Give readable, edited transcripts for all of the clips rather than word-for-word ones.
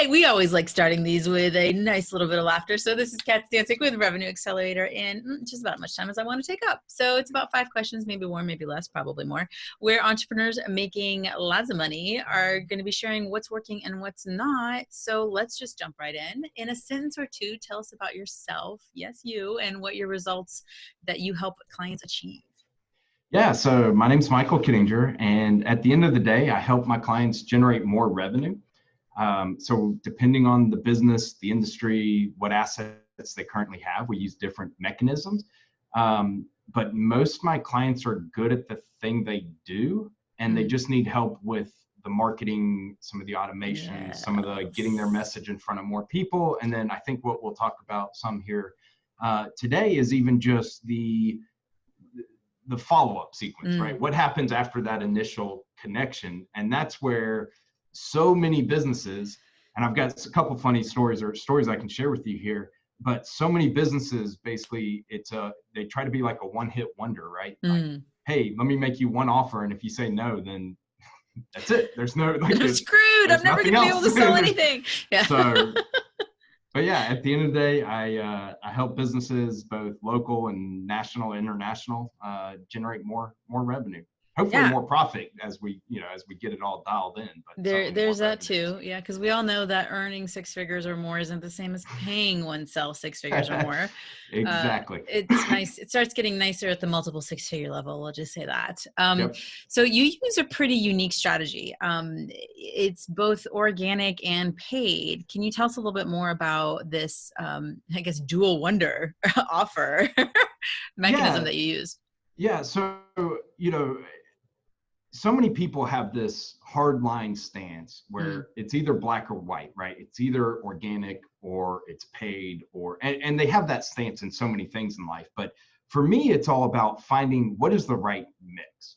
We always like starting these with a nice little bit of laughter. So this is Kat's Dancing with Revenue Accelerator in just about as much time as I want to take up. So it's about 5 questions, maybe more, maybe less, probably more, where entrepreneurs making lots of money are going to be sharing what's working and what's not. So let's just jump right in. In a sentence or two, tell us about yourself, yes, you, and what your results that you help clients achieve. Yeah, so my name's Michael Kittinger, and at the end of the day, I help my clients generate more revenue. So depending on the business, the industry, what assets they currently have, we use different mechanisms. But most of my clients are good at the thing they do, and they just need help with the marketing, some of the automation, some of the getting their message in front of more people. And then I think what we'll talk about some here today is even just the follow-up sequence, right? What happens after that initial connection? And that's where so many businesses, and I've got a couple funny stories I can share with you here, but so many businesses, basically they try to be like a one-hit wonder, right? Like, hey, let me make you one offer, and if you say no, then that's it. There's no, like, I'm screwed. I'm never gonna be able to sell anything. Yeah. So, but yeah, at the end of the day, I help businesses, both local and national, international, generate more revenue. Hopefully more profit as we get it all dialed in. But there's that too. Yeah, because we all know that earning 6 figures or more isn't the same as paying oneself 6 figures or more. Exactly. It's nice. It starts getting nicer at the multiple 6-figure level. We'll just say that. So you use a pretty unique strategy. It's both organic and paid. Can you tell us a little bit more about this, I guess, dual wonder offer mechanism that you use? Yeah. So, so many people have this hard line stance where it's either black or white, right? It's either organic or it's paid, and they have that stance in so many things in life. But for me, it's all about finding what is the right mix.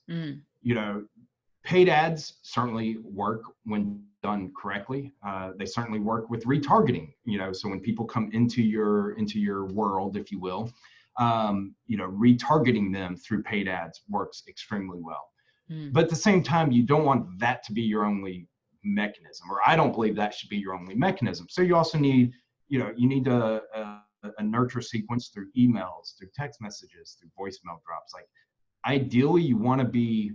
Paid ads certainly work when done correctly. They certainly work with retargeting, so when people come into your world, if you will, retargeting them through paid ads works extremely well. But at the same time, you don't want that to be your only mechanism, or I don't believe that should be your only mechanism. So you also need, you need a nurture sequence through emails, through text messages, through voicemail drops. Like, ideally, you want to be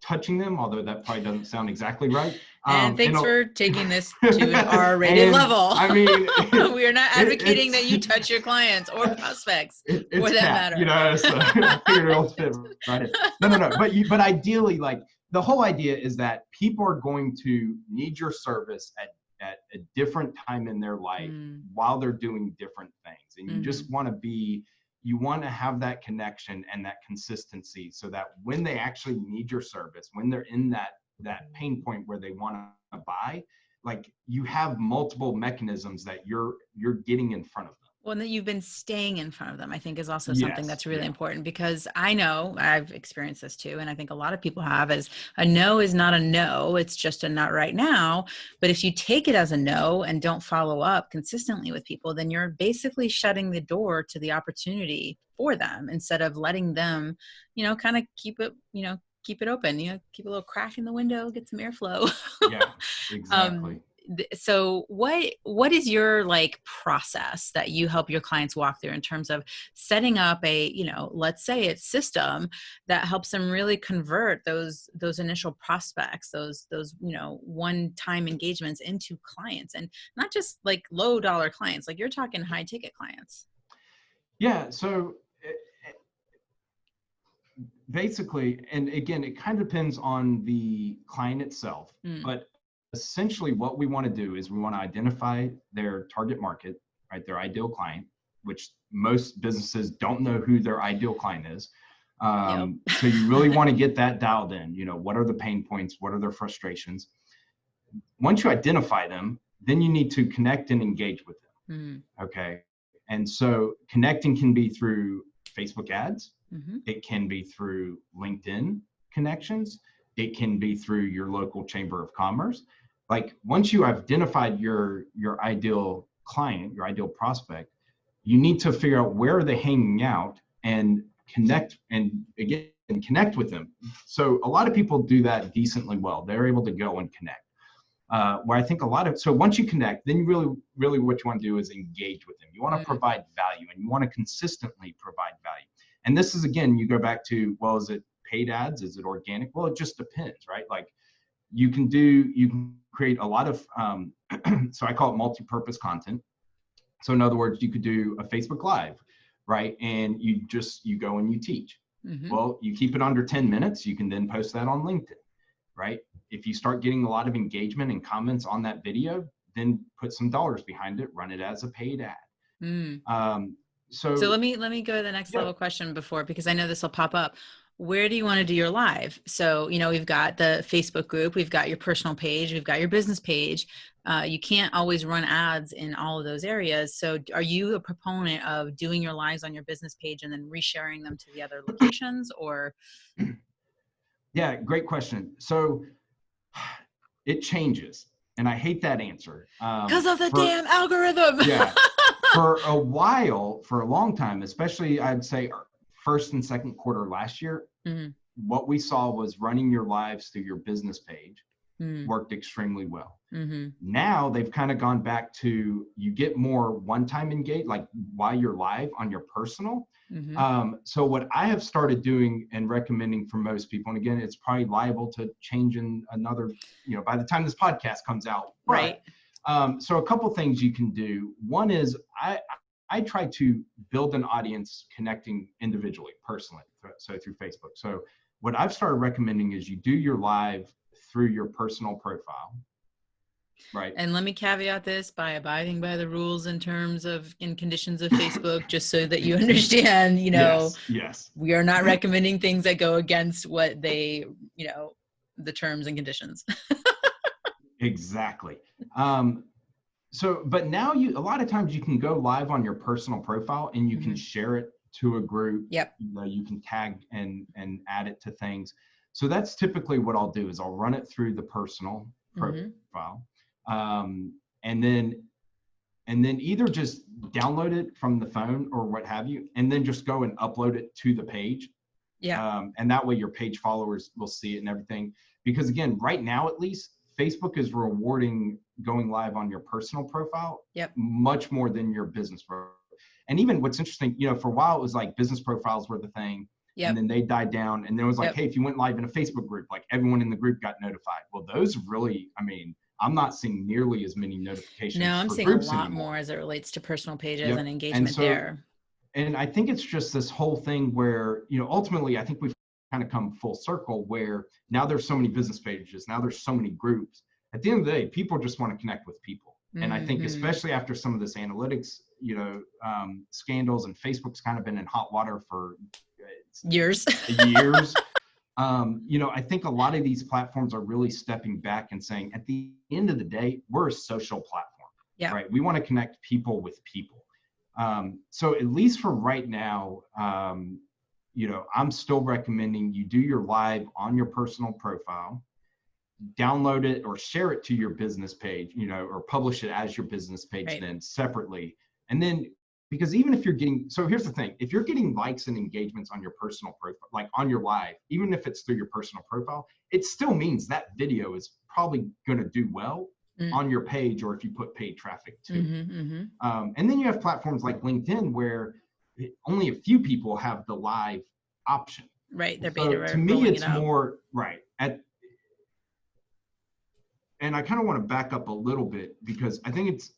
touching them, although that probably doesn't sound exactly right. And thanks for taking this to an R-rated level. I mean, we are not advocating that you touch your clients or prospects, for that matter. So I figured it all fit right in. No. But ideally, like, the whole idea is that people are going to need your service at a different time in their life while they're doing different things, and you just want to have that connection and that consistency, so that when they actually need your service, when they're in that pain point where they want to buy, like, you have multiple mechanisms that you're getting in front of them. Well, and that you've been staying in front of them, I think, is also something that's really important, because I know I've experienced this too. And I think a lot of people have, is a no is not a no. It's just a not right now. But if you take it as a no and don't follow up consistently with people, then you're basically shutting the door to the opportunity for them, instead of letting them, kind of keep it open, keep a little crack in the window, get some airflow. Yeah, exactly. So what is your process that you help your clients walk through in terms of setting up a, let's say it's system that helps them really convert those initial prospects, those one-time engagements into clients, and not just like low dollar clients, like you're talking high ticket clients? Yeah. So basically, and again, it kind of depends on the client itself, but essentially what we want to do is we want to identify their target market, right? Their ideal client, which most businesses don't know who their ideal client is. So you really want to get that dialed in. What are the pain points? What are their frustrations? Once you identify them, then you need to connect and engage with them. Okay. And so connecting can be through Facebook ads. It can be through LinkedIn connections. It can be through your local chamber of commerce. Like, once you identified your ideal client, your ideal prospect, you need to figure out where are they hanging out and connect, and again, connect with them. So a lot of people do that decently well. They're able to go and connect. where I think so once you connect, then really what you want to do is engage with them. You want to provide value, and you want to consistently provide value. And this is, again, you go back to, well, is it paid ads? Is it organic? Well, it just depends, right? Like you can create a lot of, so I call it multi-purpose content. So in other words, you could do a Facebook Live, right? And you go and you teach. Well, you keep it under 10 minutes. You can then post that on LinkedIn, right? If you start getting a lot of engagement and comments on that video, then put some dollars behind it, run it as a paid ad. So let me go to the next level question because I know this will pop up. Where do you want to do your live? So, we've got the Facebook group, we've got your personal page, we've got your business page. You can't always run ads in all of those areas. So are you a proponent of doing your lives on your business page and then resharing them to the other locations, or? Yeah, great question. So it changes. And I hate that answer. Because of the damn algorithm. Yeah. For a while, for a long time, especially I'd say first and second quarter last year, what we saw was running your lives through your business page worked extremely well. Now they've kind of gone back to, you get more one-time engage, like while you're live on your personal. So what I have started doing and recommending for most people, and again, it's probably liable to change in another, by the time this podcast comes out. Right. So a couple things you can do. One is I try to build an audience connecting individually, personally, so through Facebook. So what I've started recommending is you do your live through your personal profile. Right. And let me caveat this by abiding by the rules in conditions of Facebook, just so that you understand, yes, we are not recommending things that go against what they, the terms and conditions. Exactly. So, but now a lot of times you can go live on your personal profile and you can share it to a group. Yep. You can tag and add it to things. So that's typically what I'll do is I'll run it through the personal profile. And then either just download it from the phone or what have you, and then just go and upload it to the page. Yeah. And that way your page followers will see it and everything. Because again, right now, at least, Facebook is rewarding going live on your personal profile much more than your business profile. And even what's interesting, for a while it was like business profiles were the thing. And then they died down. And then it was like, hey, if you went live in a Facebook group, like everyone in the group got notified. Well, those really, I'm not seeing nearly as many notifications. No, I'm seeing a lot more as it relates to personal pages and engagement there. And I think it's just this whole thing where, ultimately, I think we've kind of come full circle where now there's so many business pages, now there's so many groups. At the end of the day, people just want to connect with people. And I think especially after some of this analytics, scandals, and Facebook's kind of been in hot water for years. I think a lot of these platforms are really stepping back and saying, at the end of the day, we're a social platform, right? We want to connect people with people. So at least for right now, I'm still recommending you do your live on your personal profile, download it or share it to your business page, or publish it as your business page then separately. And then, because even if so here's the thing, if you're getting likes and engagements on your personal profile, like on your live, even if it's through your personal profile, it still means that video is probably going to do well on your page, or if you put paid traffic to it. And then you have platforms like LinkedIn where only a few people have the live option. Right. They're beta. To me, it's more right. And I kind of want to back up a little bit because I think it's,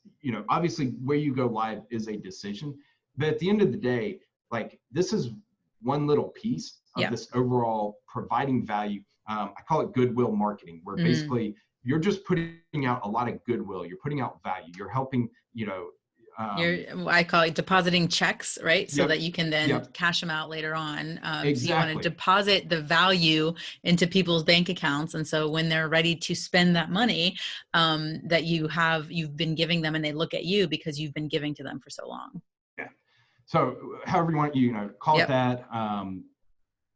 obviously where you go live is a decision, but at the end of the day, like this is one little piece of this overall providing value. I call it goodwill marketing, where basically you're just putting out a lot of goodwill. You're putting out value. You're helping, I call it depositing checks, right? So that you can then cash them out later on. Exactly. So you want to deposit the value into people's bank accounts. And so when they're ready to spend that money that you've been giving them, and they look at you because you've been giving to them for so long. Yeah. So however you want, call it that.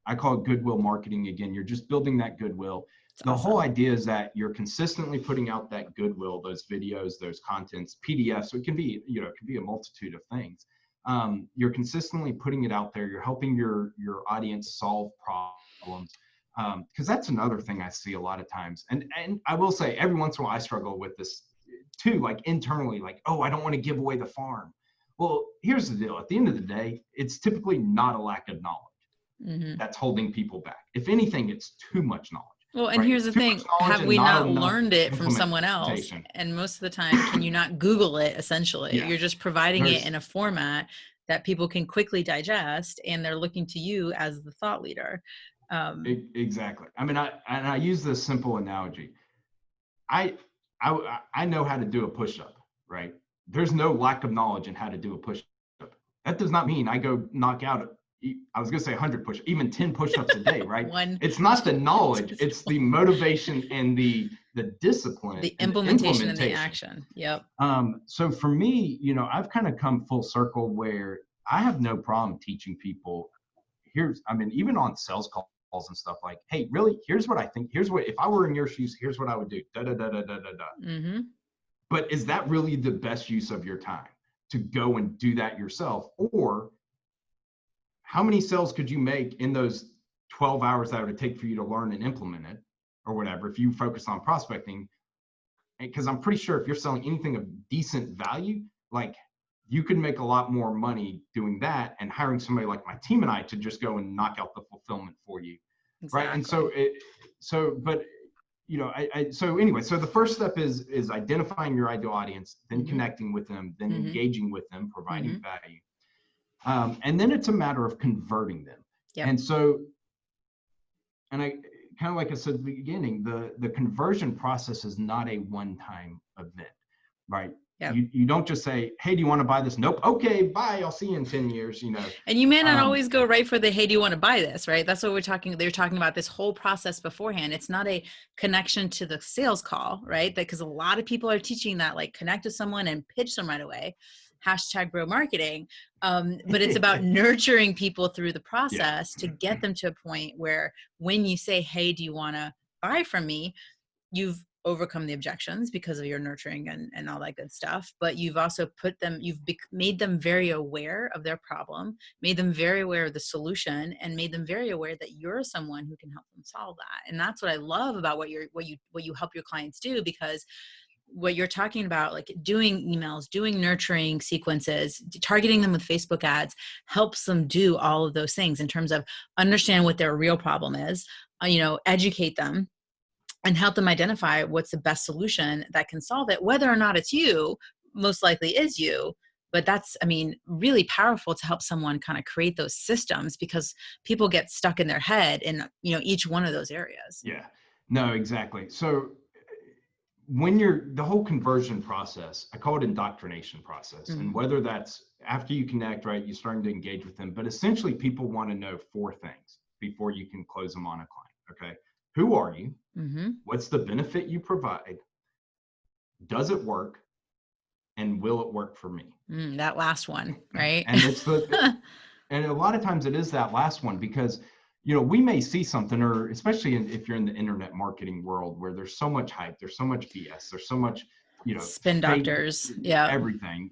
I call it goodwill marketing. Again, you're just building that goodwill. The whole idea is that you're consistently putting out that goodwill, those videos, those contents, PDFs. So it can be, it can be a multitude of things. You're consistently putting it out there. You're helping your audience solve problems. Because that's another thing I see a lot of times. And I will say every once in a while I struggle with this too, like internally, like, oh, I don't want to give away the farm. Well, here's the deal. At the end of the day, it's typically not a lack of knowledge that's holding people back. If anything, it's too much knowledge. Well, and Right? here's the Too thing, much knowledge have and we not not enough learned it from someone else? implementation. And most of the time, can you not Google it, essentially? Yeah. You're just providing it in a format that people can quickly digest, and they're looking to you as the thought leader. Exactly. I mean, I use this simple analogy. I know how to do a push-up, right? There's no lack of knowledge in how to do a push-up. That does not mean I go knock out, I was going to say 100 push-ups, even 10 push-ups a day, right? It's not the knowledge, it's the motivation and the discipline, the implementation and the action. Yep. So for me, you know, I've kind of come full circle where I have no problem teaching people. Even on sales calls and stuff, like, hey, really, here's what I think. Here's what, if I were in your shoes, here's what I would do. Da da da da da da da. But is that really the best use of your time to go and do that yourself? Or how many sales could you make in those 12 hours that it would take for you to learn and implement it, or whatever, if you focus on prospecting? Because I'm pretty sure if you're selling anything of decent value, like, you could make a lot more money doing that and hiring somebody like my team and I to just go and knock out the fulfillment for you. Exactly. Right. And so anyway, so the first step is identifying your ideal audience, then connecting with them, then engaging with them, providing value. And then it's a matter of converting them. Yep. And so, and I kind of, like I said at the beginning, the conversion process is not a one-time event, right? Yep. You don't just say, hey, do you want to buy this? Nope. Okay, bye. I'll see you in 10 years, you know. And you may not always go right for the, hey, do you want to buy this, right? That's what they're talking about this whole process beforehand. It's not a connection to the sales call, right? Because a lot of people are teaching that, like, connect with someone and pitch them right away. #bro marketing. But it's about nurturing people through the process to get them to a point where when you say, hey, do you want to buy from me? You've overcome the objections because of your nurturing and all that good stuff. But you've also made them very aware of their problem, made them very aware of the solution, and made them very aware that you're someone who can help them solve that. And that's what I love about what you help your clients do, because what you're talking about, like doing emails, doing nurturing sequences, targeting them with Facebook ads, helps them do all of those things in terms of understand what their real problem is, educate them, and help them identify what's the best solution that can solve it. Whether or not it's you, most likely is you, but that's, really powerful to help someone kind of create those systems, because people get stuck in their head in, each one of those areas. Yeah, no, exactly. So when the whole conversion process, I call it indoctrination process. And whether that's after you connect, right, you're starting to engage with them, but essentially people want to know 4 things before you can close them on a client. Okay. Who are you? What's the benefit you provide? Does it work? And will it work for me? That last one, right? And it's and a lot of times it is that last one, because, we may see something, or especially if you're in the internet marketing world where there's so much hype, there's so much BS, there's so much, spin doctors, everything,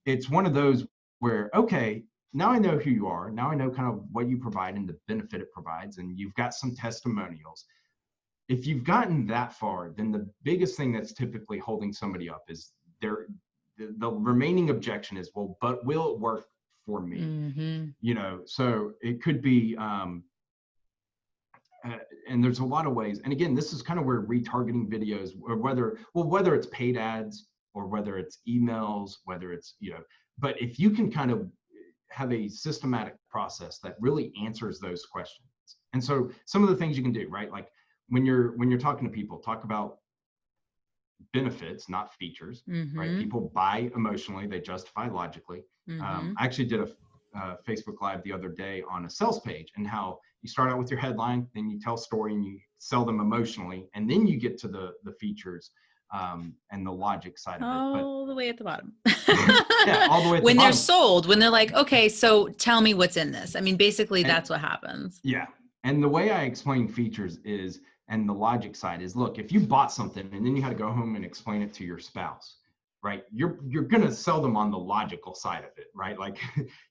it's one of those where, okay, now I know who you are. Now I know kind of what you provide and the benefit it provides, and you've got some testimonials. If you've gotten that far, then the biggest thing that's typically holding somebody up is the remaining objection is, well, but will it work for me? So it could be, and there's a lot of ways. And again, this is kind of where retargeting videos, or whether it's paid ads or whether it's emails, whether it's, but if you can kind of have a systematic process that really answers those questions. And so some of the things you can do, right? Like when you're talking to people, talk about benefits, not features, right? People buy emotionally, they justify logically. I actually did a Facebook Live the other day on a sales page, and how you start out with your headline, then you tell a story and you sell them emotionally, and then you get to the features and the logic side of it. All the way at the bottom. Yeah, all the way at when the they're bottom. sold, when they're like, okay, so tell me what's in this. Basically that's what happens. Yeah. And the way I explain features is, and the logic side is, look, if you bought something and then you had to go home and explain it to your spouse, right? You're going to sell them on the logical side of it, right? Like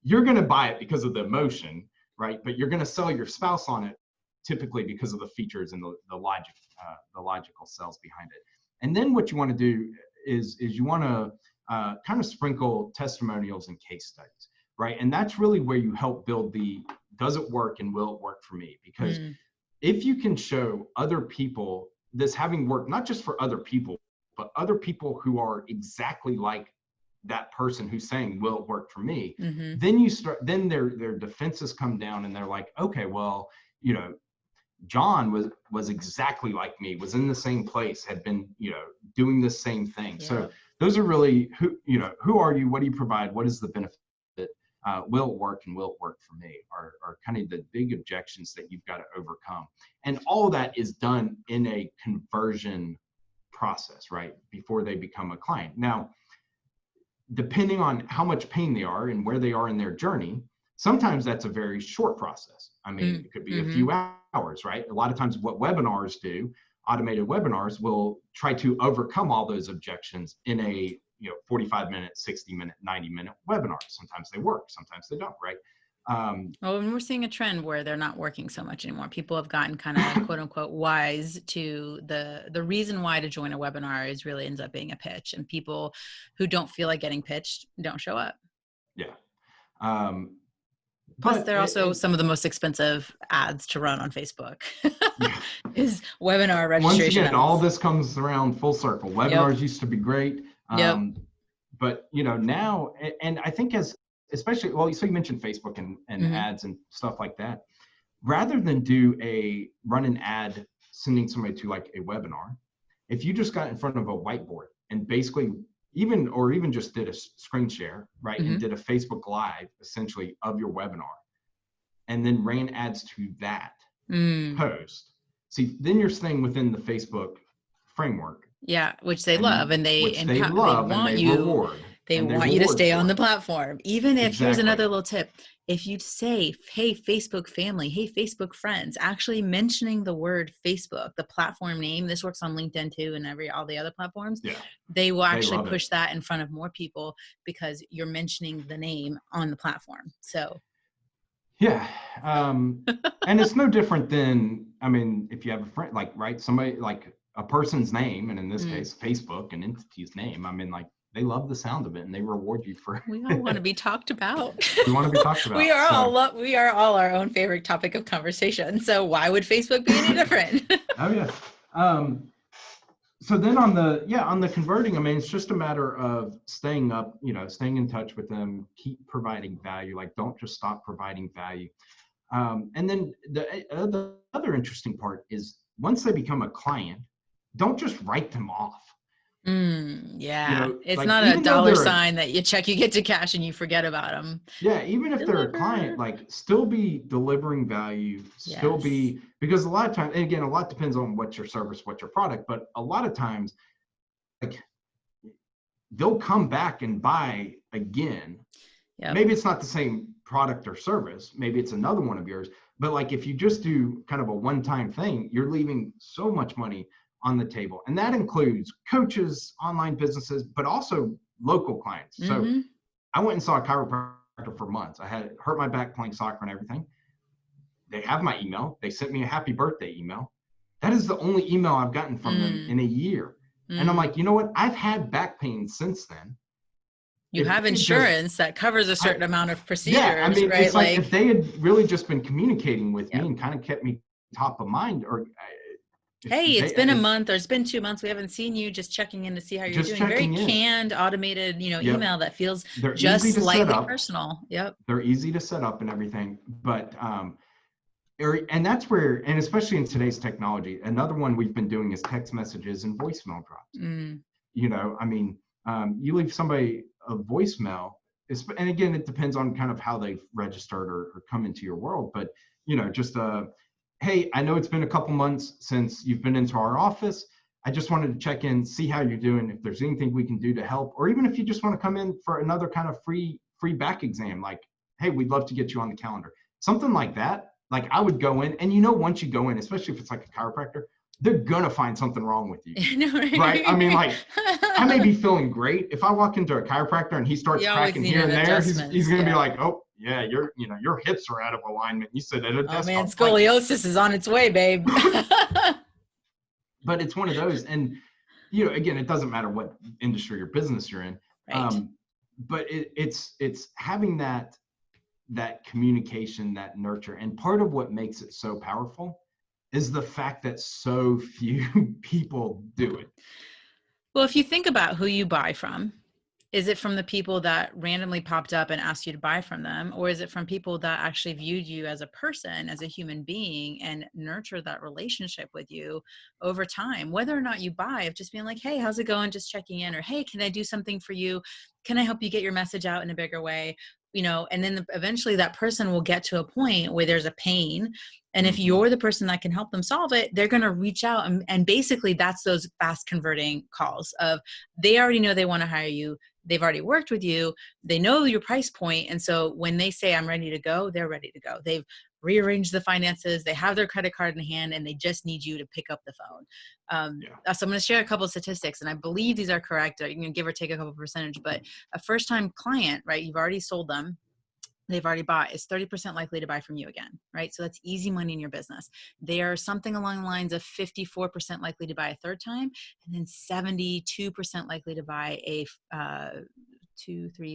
you're going to buy it because of the emotion, right? But you're going to sell your spouse on it typically because of the features and the logical cells behind it. And then what you want to do is you want to kind of sprinkle testimonials and case studies, right? And that's really where you help build does it work and will it work for me? Because if you can show other people this having worked, not just for other people, but other people who are exactly like that person who's saying, will it work for me? Then their defenses come down and they're like, okay, well, John was exactly like me, was in the same place, had been, doing the same thing. Yeah. So those are really who are you? What do you provide? What is the benefit? Will it work and will it work for me are kind of the big objections that you've got to overcome. And all of that is done in a conversion process, right? Before they become a client. Now, depending on how much pain they are and where they are in their journey, sometimes that's a very short process. I mean, it could be a few hours, right? A lot of times what webinars do, automated webinars, will try to overcome all those objections in a 45-minute, 60-minute, 90-minute webinar. Sometimes they work, sometimes they don't, right? Well, and we're seeing a trend where they're not working so much anymore. People have gotten kind of quote unquote wise to the reason why to join a webinar is really ends up being a pitch, and people who don't feel like getting pitched don't show up. Yeah. Plus, they're also some of the most expensive ads to run on Facebook. Is webinar registration. Once again, all this comes around full circle. Webinars used to be great. But now, and I think especially, well, so you mentioned Facebook and ads and stuff like that. Rather than run an ad sending somebody to like a webinar, if you just got in front of a whiteboard and basically even just did a screen share, right, and did a Facebook Live essentially of your webinar, and then ran ads to that post. See, then you're staying within the Facebook framework. Yeah, which they love, and they want you to stay on the platform. Even if here's another little tip: if you say, "Hey, Facebook family," "Hey, Facebook friends," actually mentioning the word Facebook, the platform name. This works on LinkedIn too, and all the other platforms. Yeah, they will actually push that in front of more people because you're mentioning the name on the platform. So. Yeah, and it's no different than, I mean, if you have a friend, somebody like a person's name, and in this case, Facebook, an entity's name. I mean, they love the sound of it, and they reward you for. We all want to be talked about. We want to be talked about. We are all our own favorite topic of conversation. So why would Facebook be any different? Oh yeah. So then on the converting, I mean, it's just a matter of staying in touch with them, keep providing value. Don't just stop providing value. And then the other interesting part is once they become a client, don't just write them off. It's not a dollar sign that you check, you get to cash, and you forget about them. Yeah, even if they're a client, still be delivering value, because a lot of times, and again, a lot depends on what's your service, what's your product, but a lot of times, they'll come back and buy again. Yep. Maybe it's not the same product or service, maybe it's another one of yours, but if you just do kind of a one-time thing, you're leaving so much money on the table. And that includes coaches, online businesses, but also local clients. So I went and saw a chiropractor for months. I had hurt my back playing soccer and everything. They have my email. They sent me a happy birthday email. That is the only email I've gotten from them in a year. And I'm like, you know what? I've had back pain since then. You have insurance that covers a certain amount of procedures, yeah, I mean, right? It's like if they had really just been communicating with me and kind of kept me top of mind, or hey, it's been a month or it's been 2 months. We haven't seen you, just checking in to see how you're doing. Very canned, automated, email that feels just slightly personal. Yep. They're easy to set up and everything. But, and that's where, and especially in today's technology, another one we've been doing is text messages and voicemail drops. You leave somebody a voicemail, and again, it depends on kind of how they've registered or come into your world, but, hey, I know it's been a couple months since you've been into our office. I just wanted to check in, see how you're doing, if there's anything we can do to help, or even if you just want to come in for another kind of free back exam, hey, we'd love to get you on the calendar. Something like that. I would go in, and once you go in, especially if it's like a chiropractor, they're going to find something wrong with you. No, Right? I mean, like, I may be feeling great. If I walk into a chiropractor and he starts you always cracking need here an and there, he's adjustment. going to be like, oh, yeah, your hips are out of alignment. You sit at a Oh desk. man, Like, scoliosis is on its way, babe. but it's one of those. And, again, it doesn't matter what industry or business you're in. Right. But it's having that communication, that nurture. And part of what makes it so powerful is the fact that so few people do it. Well, if you think about who you buy from, is it from the people that randomly popped up and asked you to buy from them? Or is it from people that actually viewed you as a person, as a human being, and nurture that relationship with you over time? Whether or not you buy, of just being like, hey, how's it going? Just checking in. Or, hey, can I do something for you? Can I help you get your message out in a bigger way? And then eventually that person will get to a point where there's a pain. And if you're the person that can help them solve it, they're going to reach out. And basically that's those fast converting calls of, they already know they want to hire you. They've already worked with you. They know your price point. And so when they say, I'm ready to go, they're ready to go. They've rearranged the finances. They have their credit card in hand, and they just need you to pick up the phone. So I'm going to share a couple of statistics, and I believe these are correct. You can give or take a couple percentage, but a first-time client, right? You've already sold them. They've already bought, is 30% likely to buy from you again, right? So that's easy money in your business. They are something along the lines of 54% likely to buy a third time, and then 72% likely to buy a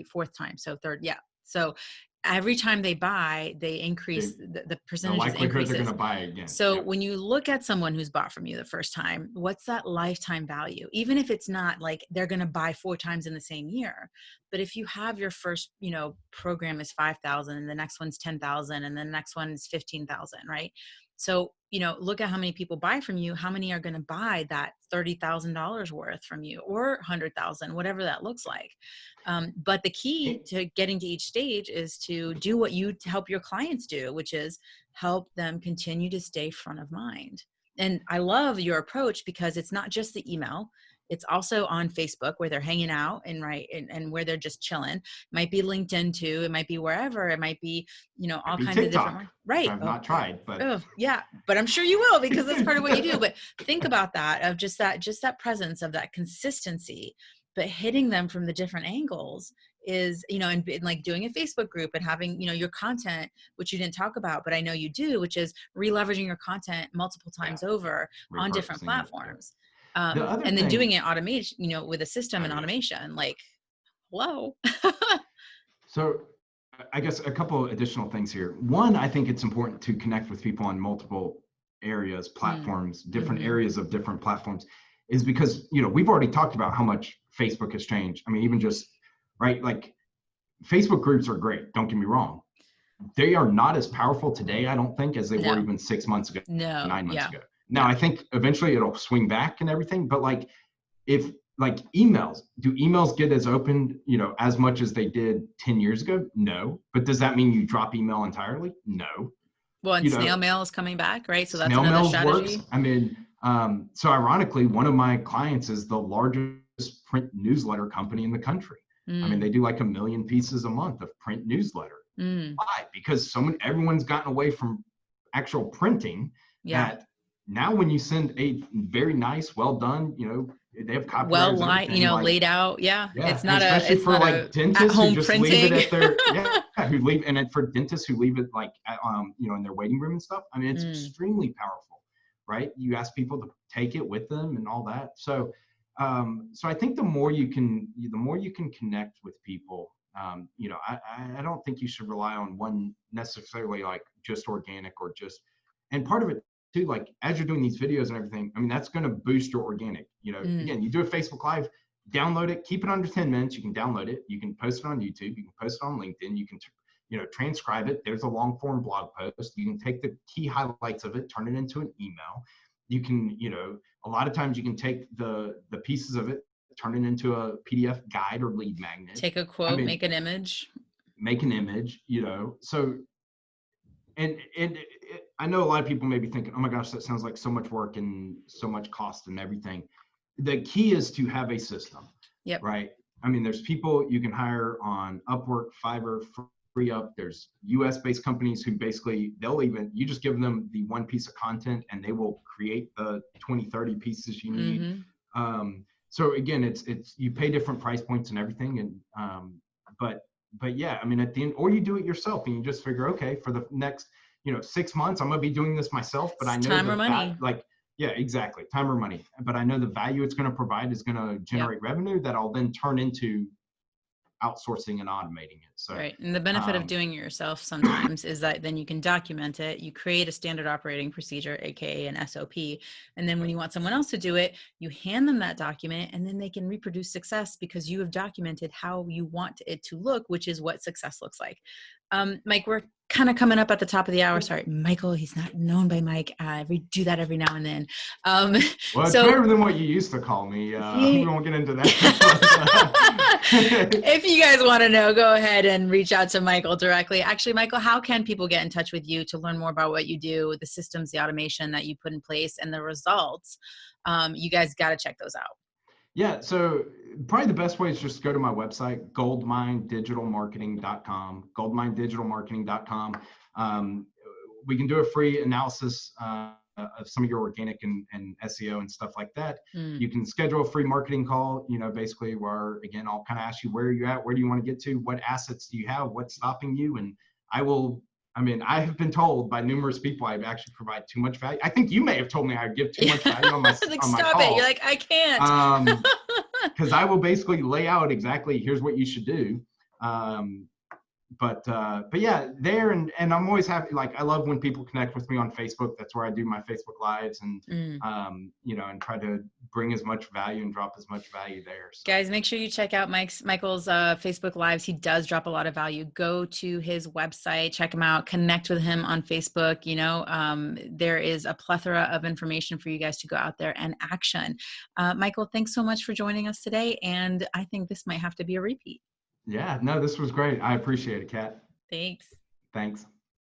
fourth time. So third, yeah. So every time they buy, they increase the percentages. The likelihood they're going to increases. buy again. So when you look at someone who's bought from you the first time, what's that lifetime value? Even if it's not like they're going to buy 4 times in the same year, but if you have your first, program is 5,000 and the next one's 10,000 and the next one is 15,000, right? So, look at how many people buy from you. How many are going to buy that $30,000 worth from you, or 100,000, whatever that looks like. But the key to getting to each stage is to do what you help your clients do, which is help them continue to stay front of mind. And I love your approach because it's not just the email. It's also on Facebook where they're hanging out and where they're just chilling. It might be LinkedIn too. It might be wherever. It might be, all kinds TikTok, of different. Right. I've not tried, but yeah, but I'm sure you will, because that's part of what you do. But think about that, of just that presence, of that consistency, but hitting them from the different angles is, and like doing a Facebook group and having, your content, which you didn't talk about, but I know you do, which is re-leveraging your content multiple times over on different platforms. And then doing it automation, with a system and automation, like, hello. So I guess a couple additional things here. One, I think it's important to connect with people on multiple areas, platforms, different areas of different platforms, is because, we've already talked about how much Facebook has changed. I mean, even just, right, like Facebook groups are great. Don't get me wrong. They are not as powerful today, I don't think, as they were even 6 months ago, 9 months ago. Now, I think eventually it'll swing back and everything, but like, if like emails, do emails get as open, as much as they did 10 years ago? No. But does that mean you drop email entirely? No. Well, and snail mail is coming back, right? So that's snail another mail strategy. Works. I mean, so ironically, one of my clients is the largest print newsletter company in the country. I mean, they do like 1 million pieces a month of print newsletter. Why? Because everyone's gotten away from actual printing. That now when you send a very nice, well done, they have copyright, laid out. It's not especially for like dentists who just printing. leave it at their who leave, and then for dentists who leave it like at, in their waiting room and stuff. I mean, it's extremely powerful, right? You ask people to take it with them and all that. So I think the more you can connect with people, I don't think you should rely on one necessarily, like just organic or just, and part of it too, like as you're doing these videos and everything, I mean, that's going to boost your organic, again, you do a Facebook Live, download it, keep it under 10 minutes. You can download it. You can post it on YouTube. You can post it on LinkedIn. You can, transcribe it. There's a long form blog post. You can take the key highlights of it, turn it into an email. You can, a lot of times you can take the pieces of it, turn it into a PDF guide or lead magnet. Take a quote, make an image. So, and I know a lot of people may be thinking, oh my gosh, that sounds like so much work and so much cost and everything. The key is to have a system, right? I mean, there's people you can hire on Upwork, Fiverr, free up. There's US based companies who basically, you just give them the one piece of content and they will create the 20, 30 pieces you need. So again, it's, you pay different price points and everything. And, but yeah, I mean, at the end, or you do it yourself and you just figure, okay, for the next, 6 months, I'm going to be doing this myself, but I know time or money. Yeah, exactly. Time or money. But I know the value it's going to provide is going to generate revenue that I'll then turn into outsourcing and automating it. So, right. And the benefit of doing it yourself sometimes is that then you can document it. You create a standard operating procedure, AKA an SOP. And then when you want someone else to do it, you hand them that document and then they can reproduce success because you have documented how you want it to look, which is what success looks like. Mike, we're kind of coming up at the top of the hour. Sorry, Michael, he's not known by Mike. We do that every now and then. Well, it's better than what you used to call me. We won't get into that. If you guys want to know, go ahead and reach out to Michael directly. Actually, Michael, how can people get in touch with you to learn more about what you do, the systems, the automation that you put in place, and the results? You guys got to check those out. Yeah, so probably the best way is just go to my website, goldminedigitalmarketing.com, goldminedigitalmarketing.com. We can do a free analysis of some of your organic and SEO and stuff like that. You can schedule a free marketing call, basically where, again, I'll kind of ask you where you're at, where do you want to get to, what assets do you have, what's stopping you, and I have been told by numerous people I actually provide too much value. I think you may have told me I give too much value on my like, on my stop calls. it. You're like, I can't. Because I will basically lay out exactly, here's what you should do. But yeah, there, and I'm always happy. Like, I love when people connect with me on Facebook. That's where I do my Facebook lives and, and try to bring as much value and drop as much value there. So. Guys, make sure you check out Michael's Facebook lives. He does drop a lot of value. Go to his website, check him out, connect with him on Facebook. There is a plethora of information for you guys to go out there and action. Michael, thanks so much for joining us today. And I think this might have to be a repeat. Yeah, no, this was great. I appreciate it, Kat. Thanks. Thanks.